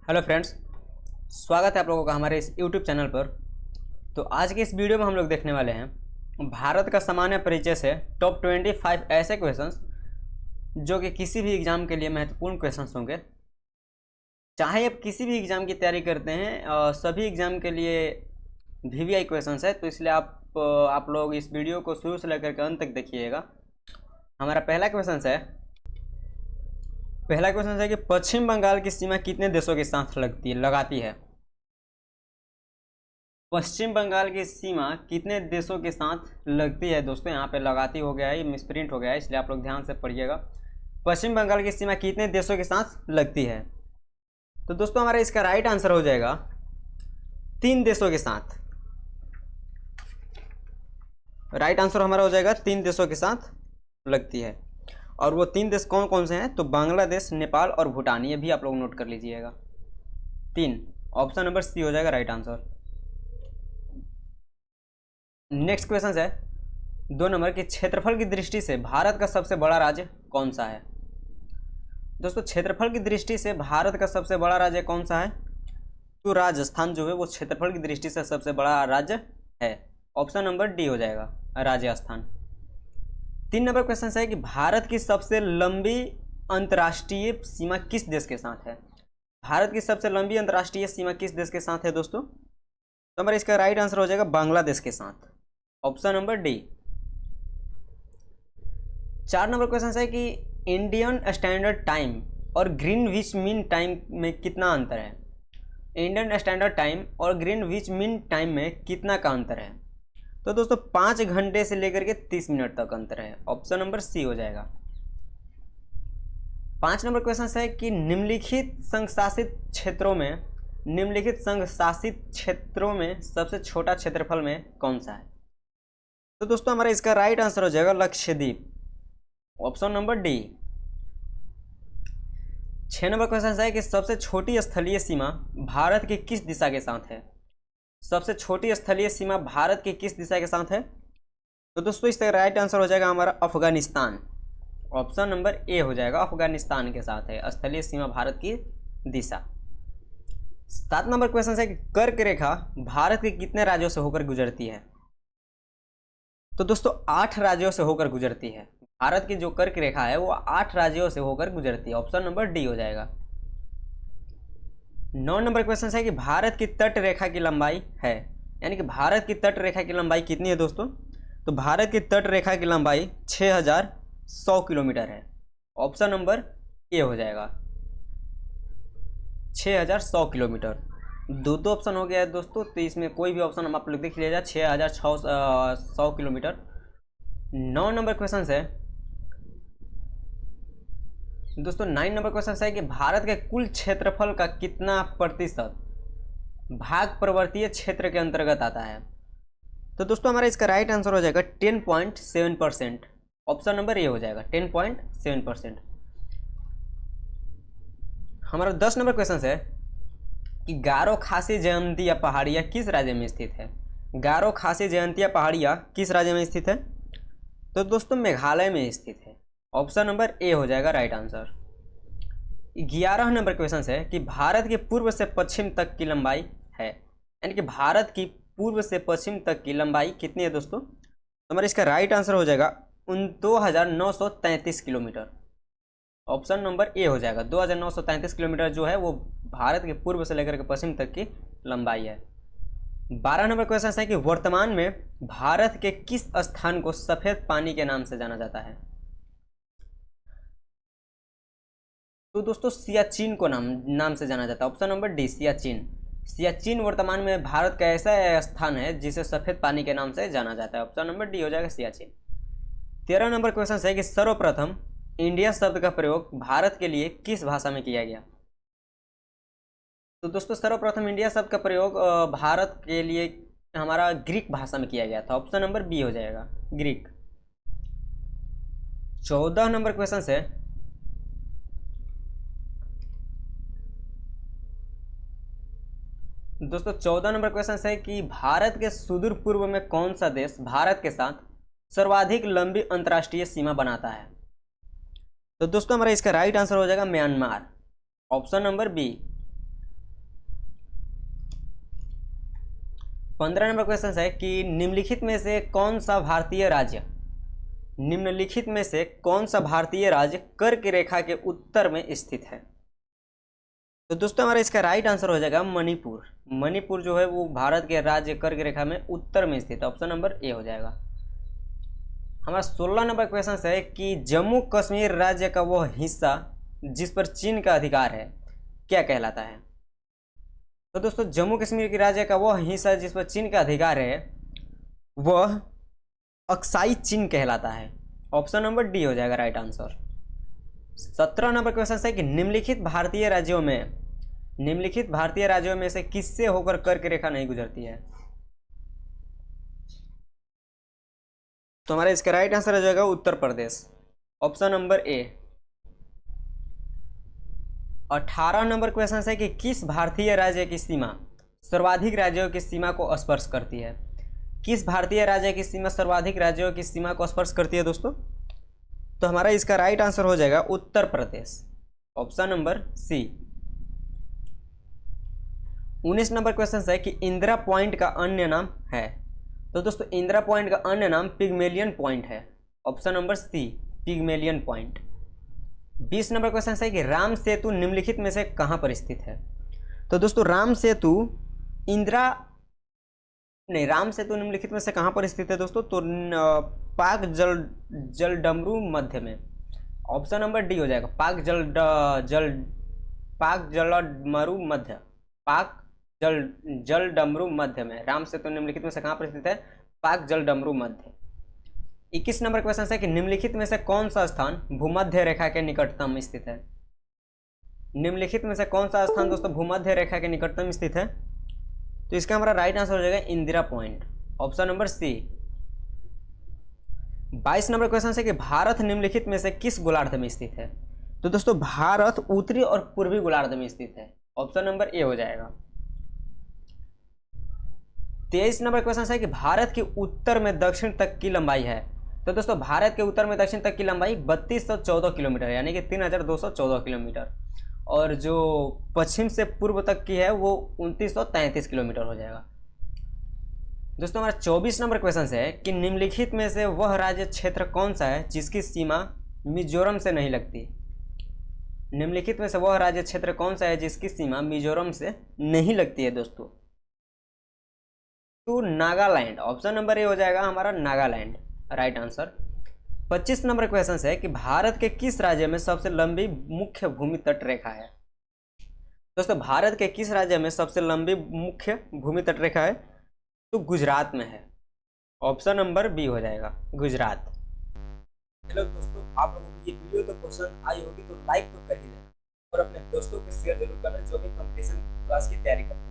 Hello friends, स्वागत है आप लोगों का हमारे इस यूट्यूब चैनल पर। तो आज के इस वीडियो में हम लोग देखने वाले हैं भारत का सामान्य परिचय से टॉप 25 ऐसे क्वेश्चंस जो कि किसी भी एग्ज़ाम के लिए महत्वपूर्ण क्वेश्चंस होंगे। चाहे आप किसी भी एग्ज़ाम की तैयारी करते हैं, सभी एग्ज़ाम के लिए वीवीआई क्वेश्चंस है, तो इसलिए आप लोग इस वीडियो को शुरू से लेकर के अंत तक देखिएगा। हमारा पहला क्वेश्चन है कि पश्चिम बंगाल की सीमा कितने देशों के साथ लगाती है। पश्चिम बंगाल की सीमा कितने देशों के साथ लगती है। दोस्तों यहाँ पे लगाती हो गया है, ये मिसप्रिंट हो गया है, इसलिए आप लोग ध्यान से पढ़िएगा। पश्चिम बंगाल की सीमा कितने देशों के साथ लगती है। तो दोस्तों हमारा इसका राइट आंसर हो जाएगा 3 देशों के साथ। राइट आंसर हमारा हो जाएगा 3 देशों के साथ लगती है। और वो 3 देश कौन कौन से हैं, तो बांग्लादेश, नेपाल और भूटान। ये भी आप लोग नोट कर लीजिएगा। 3, ऑप्शन नंबर सी हो जाएगा राइट आंसर। नेक्स्ट क्वेश्चन है 2 नंबर की क्षेत्रफल की दृष्टि से भारत का सबसे बड़ा राज्य कौन सा है। दोस्तों क्षेत्रफल की दृष्टि से भारत का सबसे बड़ा राज्य कौन सा है, तो राजस्थान जो है वो क्षेत्रफल की दृष्टि से सबसे बड़ा राज्य है। ऑप्शन नंबर डी हो जाएगा राजस्थान। 3 नंबर क्वेश्चन है कि भारत की सबसे लंबी अंतर्राष्ट्रीय सीमा किस देश के साथ है। भारत की सबसे लंबी अंतर्राष्ट्रीय सीमा किस देश के साथ है दोस्तों, तो हमारा इसका राइट आंसर हो जाएगा बांग्लादेश के साथ। Option number D. 4 number question है कि इंडियन स्टैंडर्ड टाइम और ग्रीनविच मीन टाइम में कितना अंतर है। इंडियन स्टैंडर्ड टाइम और ग्रीनविच मीन टाइम में कितना का अंतर है। तो दोस्तों 5 घंटे से लेकर के 30 मिनट तक अंतर है। ऑप्शन नंबर सी हो जाएगा। 5 नंबर क्वेश्चन है कि निम्नलिखित संघ शासित क्षेत्रों में सबसे छोटा क्षेत्रफल में कौन सा है। तो दोस्तों हमारा इसका राइट आंसर हो जाएगा Lakshadweep. Option number D. 6 number question है कि सबसे छोटी स्थलीय सीमा भारत की किस दिशा के साथ है। सबसे छोटी स्थलीय सीमा भारत की किस दिशा के साथ है, तो दोस्तों इसका राइट आंसर हो जाएगा हमारा अफगानिस्तान। ऑप्शन नंबर ए हो जाएगा, अफगानिस्तान के साथ है स्थलीय सीमा भारत की दिशा। 7 नंबर क्वेश्चन है कि कर्क रेखा भारत के कितने राज्यों से होकर गुजरती है। तो दोस्तों 8 राज्यों से होकर गुजरती है। भारत की जो कर्क रेखा है वो 8 राज्यों से होकर गुजरती है। ऑप्शन नंबर डी हो जाएगा। 9 नंबर क्वेश्चन है कि भारत की तट रेखा की लंबाई है, यानी कि भारत की तट रेखा की लंबाई कितनी है दोस्तों, तो भारत की तट रेखा की लंबाई 6100 किलोमीटर है। ऑप्शन नंबर ए हो जाएगा 6100 किलोमीटर। दो ऑप्शन हो गया है दोस्तों, तो इसमें कोई भी ऑप्शन हम आप लोग देख लीजिएगा 6600 किलोमीटर। 9 नंबर क्वेश्चन है दोस्तों 9 नंबर क्वेश्चन है कि भारत के कुल क्षेत्रफल का कितना प्रतिशत भाग पर्वतीय क्षेत्र के अंतर्गत आता है। तो दोस्तों हमारा इसका राइट आंसर हो जाएगा 10.7%। ऑप्शन नंबर ए हो जाएगा 10.7%। हमारा 10 नंबर क्वेश्चन है कि गारो खासी जयंतिया पहाड़ियाँ किस राज्य में स्थित है। गारो खासी जयंतिया पहाड़ियाँ किस राज्य में स्थित है, तो दोस्तों मेघालय में स्थित है। ऑप्शन नंबर ए हो जाएगा राइट आंसर। 11 नंबर क्वेश्चन है कि भारत के पूर्व से पश्चिम तक की लंबाई है, यानी कि भारत की पूर्व से पश्चिम तक की लंबाई कितनी है दोस्तों, तो हमारा इसका राइट आंसर हो जाएगा 2933 किलोमीटर। ऑप्शन नंबर ए हो जाएगा 2933 किलोमीटर जो है वो भारत के पूर्व से लेकर के पश्चिम तक की लंबाई है। 12 नंबर क्वेश्चन है कि वर्तमान में भारत के किस स्थान को सफेद पानी के नाम से जाना जाता है। तो दोस्तों सियाचिन को नाम से जाना जाता है। Option number D Siachen. Siachen वर्तमान में भारत का ऐसा स्थान है जिसे सफेद पानी के नाम से जाना जाता है। ऑप्शन नंबर डी हो जाएगा सियाचिन। 13 नंबर क्वेश्चन है कि सर्वप्रथम इंडिया शब्द का प्रयोग भारत के लिए किस भाषा में किया गया। तो दोस्तों सर्वप्रथम इंडिया शब्द का प्रयोग भारत के लिए हमारा ग्रीक भाषा में किया गया था। ऑप्शन नंबर बी हो जाएगा ग्रीक। 14 नंबर क्वेश्चन है दोस्तों 14 नंबर क्वेश्चन है कि भारत के सुदूर पूर्व में कौन सा देश भारत के साथ सर्वाधिक लंबी अंतर्राष्ट्रीय सीमा बनाता है। तो दोस्तों हमारा इसका राइट आंसर हो जाएगा Myanmar. Option number B. 15 number question है कि निम्नलिखित में से कौन सा भारतीय राज्य कर्क की रेखा के उत्तर में स्थित है? तो दोस्तों हमारा इसका राइट आंसर हो जाएगा मणिपुर। मणिपुर जो है वो भारत के राज्य कर्क रेखा में उत्तर में स्थित है। ऑप्शन नंबर ए हो जाएगा। हमारा 16 नंबर क्वेश्चन है कि जम्मू कश्मीर राज्य का वो हिस्सा जिस पर चीन का अधिकार है क्या कहलाता है? तो दोस्तों जम्मू कश्मीर के राज्य का वह हिस्सा जिस पर चीन का अधिकार है वह अक्साई चीन कहलाता है। ऑप्शन नंबर डी हो जाएगा राइट आंसर। 17 नंबर क्वेश्चन है कि निम्नलिखित भारतीय राज्यों में से किससे होकर कर्क रेखा नहीं गुजरती है? तो हमारा इसका राइट आंसर हो जाएगा Uttar Pradesh. Option number A. 18 number question है कि किस भारतीय राज्य की सीमा सर्वाधिक राज्यों की सीमा को स्पर्श करती है? किस भारतीय राज्य की सीमा सर्वाधिक राज्यों की सीमा को स्पर्श करती है दोस्तों? तो हमारा इसका राइट आंसर हो जाएगा Uttar Pradesh. Option number C. 19 number question है कि इंदिरा पॉइंट का अन्य नाम है? तो दोस्तों इंदिरा पॉइंट का अन्य नाम पिग्मेलियन पॉइंट है। Option number C pygmalion point. 20 number question है कि राम सेतु निम्नलिखित में से कहां पर स्थित है? तो दोस्तों राम सेतु निम्नलिखित में से कहां पर स्थित है दोस्तों? तो पाक जलडमरू मध्य में। ऑप्शन नंबर डी हो जाएगा पाक जलडमरू मध्य में। राम सेतु निम्नलिखित में से कहां पर स्थित है? पाक जलडमरू मध्य। 21 नंबर क्वेश्चन है कि निम्नलिखित में से कौन सा स्थान भूमध्य रेखा के निकटतम स्थित है? निम्नलिखित में से कौन सा स्थान दोस्तों भूमध्य रेखा के निकटतम स्थित है? तो इसका हमारा राइट आंसर हो जाएगा Indira point. Option number C. 22 number question है कि भारत निम्नलिखित में से किस गोलार्ध में स्थित है? तो दोस्तों भारत उत्तरी और पूर्वी गोलार्ध में स्थित है। ऑप्शन नंबर ए हो जाएगा। 23 नंबर क्वेश्चन है कि भारत के उत्तर में दक्षिण तक की लंबाई है? तो दोस्तों भारत के उत्तर में दक्षिण तक की लंबाई 3214 किलोमीटर यानी कि 3214 किलोमीटर, और जो पश्चिम से पूर्व तक की है वो 2933 किलोमीटर हो जाएगा। दोस्तों हमारा 24 नंबर क्वेश्चन है कि निम्नलिखित में से वह राज्य क्षेत्र कौन सा है जिसकी सीमा मिजोरम से नहीं लगती? निम्नलिखित में से वह राज्य क्षेत्र कौन सा है जिसकी सीमा मिजोरम से नहीं लगती है दोस्तों? तो नागालैंड। ऑप्शन नंबर ए हो जाएगा हमारा Nagaland right answer. 25 number question है कि भारत के किस राज्य में सबसे लंबी मुख्य भूमि तट रेखा है? दोस्तों भारत के किस राज्य में सबसे लंबी मुख्य भूमि तट रेखा है? तो गुजरात में है। ऑप्शन नंबर बी हो जाएगा गुजरात। हेलो दोस्तों, आप लोगों को ये वीडियो तो पसंद आई होगी तो लाइक तो कर ही देना और अपने दोस्तों को शेयर जरूर करना जो भी कंपटीशन क्लास की तैयारी करते हैं।